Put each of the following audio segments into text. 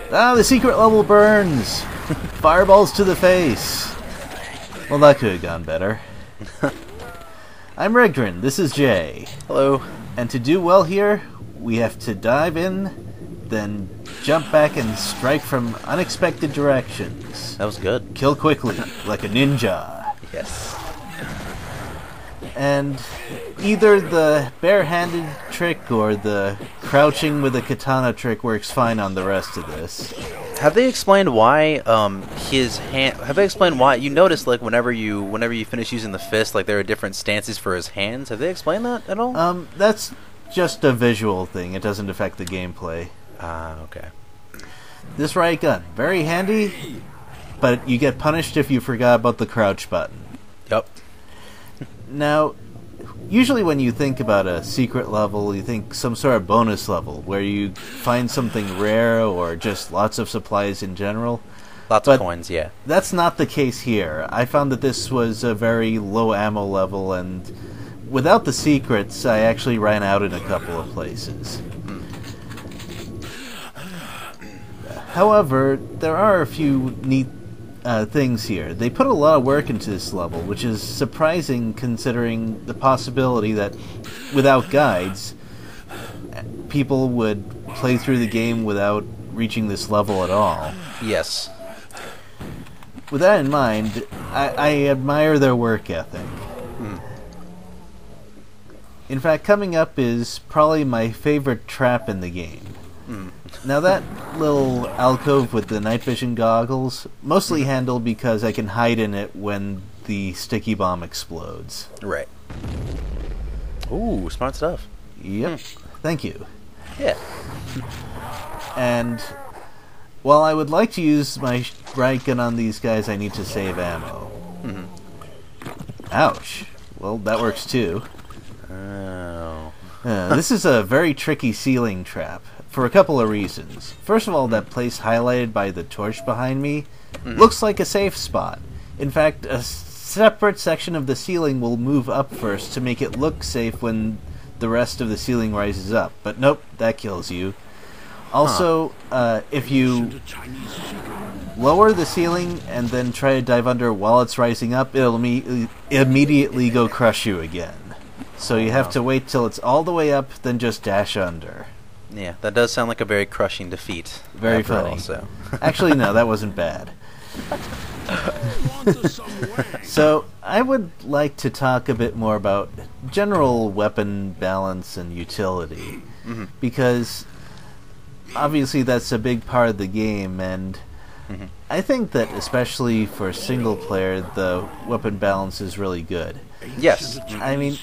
Ah, the secret level burns! Fireballs to the face! Well, that could have gone better. I'm Regdrin, this is Jay. Hello. And to do well here, we have to dive in, then jump back and strike from unexpected directions. That was good. Kill quickly, like a ninja. Yes. And either the barehanded trick or the crouching with a katana trick works fine on the rest of this. Have they explained why his hand? Have they explained why you notice like whenever you finish using the fist, like there are different stances for his hands? Have they explained that at all? That's just a visual thing. It doesn't affect the gameplay. Ah, okay. This riot gun, very handy, but you get punished if you forgot about the crouch button. Yep. Now, usually when you think about a secret level, you think some sort of bonus level, where you find something rare or just lots of supplies in general. Lots of coins, yeah. That's not the case here. I found that this was a very low ammo level, and without the secrets, I actually ran out in a couple of places. However, there are a few neat things here. They put a lot of work into this level, which is surprising considering the possibility that without guides, people would play through the game without reaching this level at all. Yes. With that in mind, I admire their work ethic. In fact, coming up is probably my favorite trap in the game. Now that little alcove with the night vision goggles, mostly handled because I can hide in it when the sticky bomb explodes. Right. Ooh, smart stuff. Yep. Thank you. Yeah. And while I would like to use my riot gun on these guys, I need to save ammo. Ouch. Well, that works too. Oh. This is a very tricky ceiling trap. For a couple of reasons. First of all, that place highlighted by the torch behind me looks like a safe spot. In fact, a separate section of the ceiling will move up first to make it look safe when the rest of the ceiling rises up. But nope, that kills you. Also, if you lower the ceiling and then try to dive under while it's rising up, it'll immediately go crush you again. So you have to wait till it's all the way up, then just dash under. Yeah, that does sound like a very crushing defeat. Very funny. Also. Actually, no, that wasn't bad. So, I would like to talk a bit more about general weapon balance and utility. Because, obviously, that's a big part of the game, and I think that, especially for single player, the weapon balance is really good. Yes. I mean,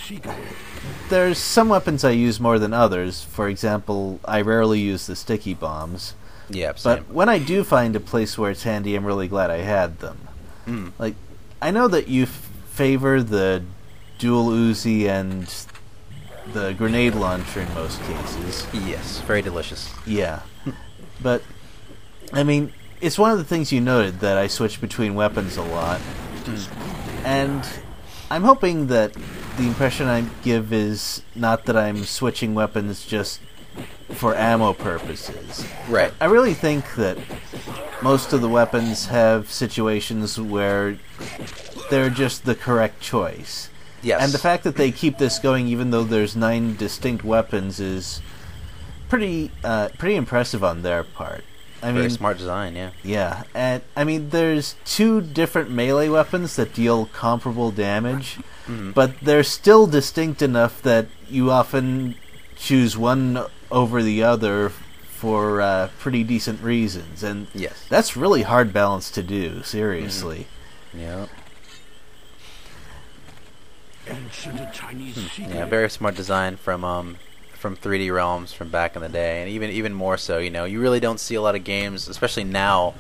there's some weapons I use more than others. For example, I rarely use the sticky bombs. Yeah, same. But when I do find a place where it's handy, I'm really glad I had them. Like, I know that you favor the dual Uzi and the grenade launcher in most cases. Yes, very delicious. Yeah. But, I mean, it's one of the things you noted that I switch between weapons a lot. And I'm hoping that the impression I give is not that I'm switching weapons just for ammo purposes. Right. I really think that most of the weapons have situations where they're just the correct choice. Yes. And the fact that they keep this going even though there's 9 distinct weapons is pretty impressive on their part. I Very mean, smart design, yeah. Yeah, and I mean, there's 2 different melee weapons that deal comparable damage, but they're still distinct enough that you often choose one over the other for pretty decent reasons, and Yes. that's really hard balance to do, seriously. Yeah. Yeah, very smart design from 3D Realms from back in the day, and even more so. You know, you really don't see a lot of games, especially now,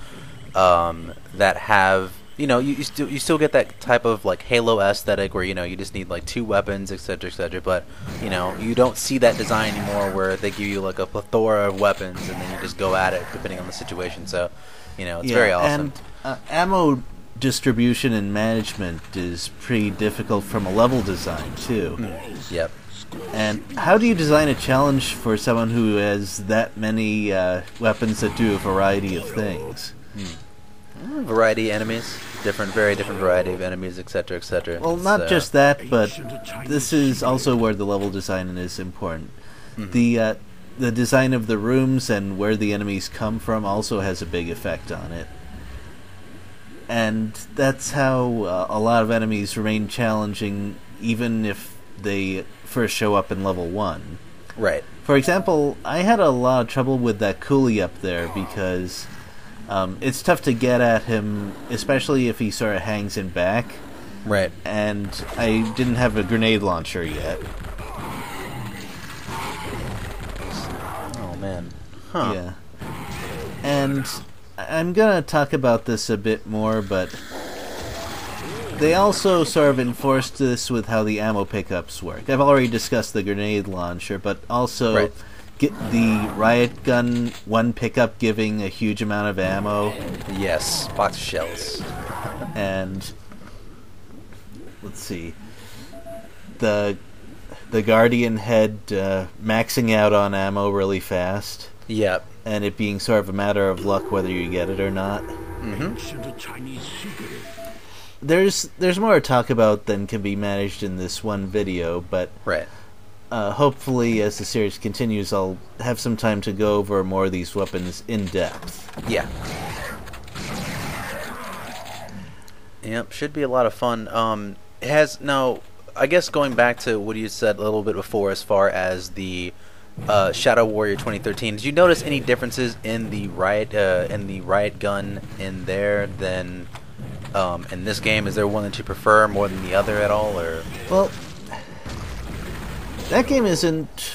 that have you still get that type of like Halo aesthetic where you just need like 2 weapons, etc., etc. But you don't see that design anymore where they give you like a plethora of weapons and then you just go at it depending on the situation. So it's very awesome. And ammo distribution and management is pretty difficult from a level design too. Yep. And how do you design a challenge for someone who has that many weapons that do a variety of things? Variety of enemies, very different variety of enemies, etc., etc. Well, not just that, but this is also where the level design is important. The design of the rooms and where the enemies come from also has a big effect on it. And that's how a lot of enemies remain challenging even if they first show up in level 1. Right. For example, I had a lot of trouble with that coolie up there because it's tough to get at him, especially if he sort of hangs in back. Right. And I didn't have a grenade launcher yet. Oh, man. Huh. Yeah. And I'm going to talk about this a bit more, but they also sort of enforced this with how the ammo pickups work. I've already discussed the grenade launcher, but also get the riot gun, one pickup giving a huge amount of ammo. Yes, box of shells. And let's see, the Guardian head maxing out on ammo really fast. Yep. And it being sort of a matter of luck whether you get it or not. There's more to talk about than can be managed in this one video, but hopefully as the series continues I'll have some time to go over more of these weapons in depth. Yeah. Yep, should be a lot of fun. It has now, I guess going back to what you said a little bit before as far as the Shadow Warrior 2013, did you notice any differences in the riot gun in there than in this game? Is there one that you prefer more than the other at all, or? Well, that game isn't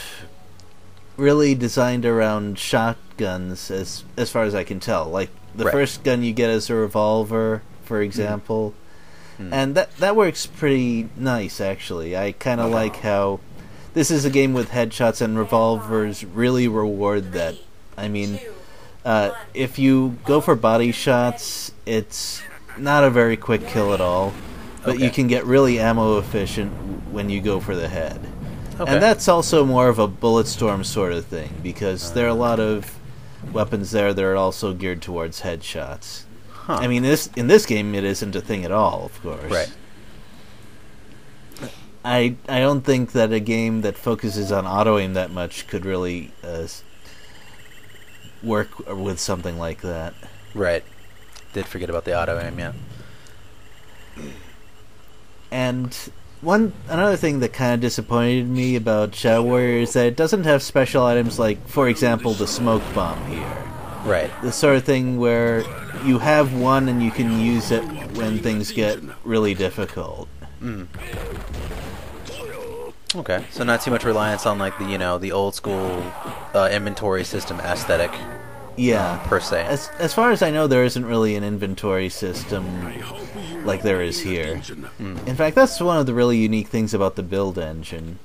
really designed around shotguns as far as I can tell. Like the first gun you get is a revolver, for example, and that works pretty nice actually. I kind of like how this is a game with headshots and revolvers really reward that. I mean, if you go for body shots, it's not a very quick kill at all, but you can get really ammo efficient when you go for the head. And that's also more of a bullet storm sort of thing, because there are a lot of weapons there that are also geared towards headshots. I mean, in this game, it isn't a thing at all, of course. Right. I don't think that a game that focuses on auto-aim that much could really work with something like that. Right. Did forget about the auto-aim, yeah. And another thing that kind of disappointed me about Shadow Warrior is that it doesn't have special items like, for example, the smoke bomb here. Right. The sort of thing where you have one and you can use it when things get really difficult. Okay, so not too much reliance on like the old school inventory system aesthetic. Yeah, per se. As far as I know, there isn't really an inventory system like there is here. In fact, that's one of the really unique things about the build engine.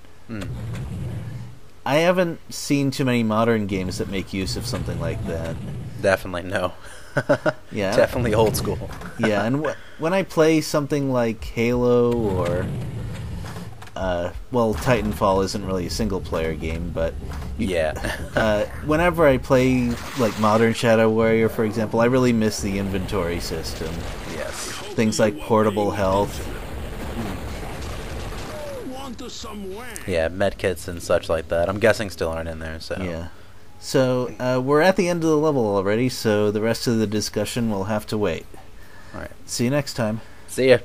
I haven't seen too many modern games that make use of something like that. Definitely no. Yeah, definitely old school. Yeah, and when I play something like Halo or well, Titanfall isn't really a single-player game, but whenever I play like modern Shadow Warrior, for example, I really miss the inventory system. Yes. Things like portable health. Yeah, medkits and such like that. I'm guessing still aren't in there. So yeah. So we're at the end of the level already, so the rest of the discussion will have to wait. All right. See you next time. See ya.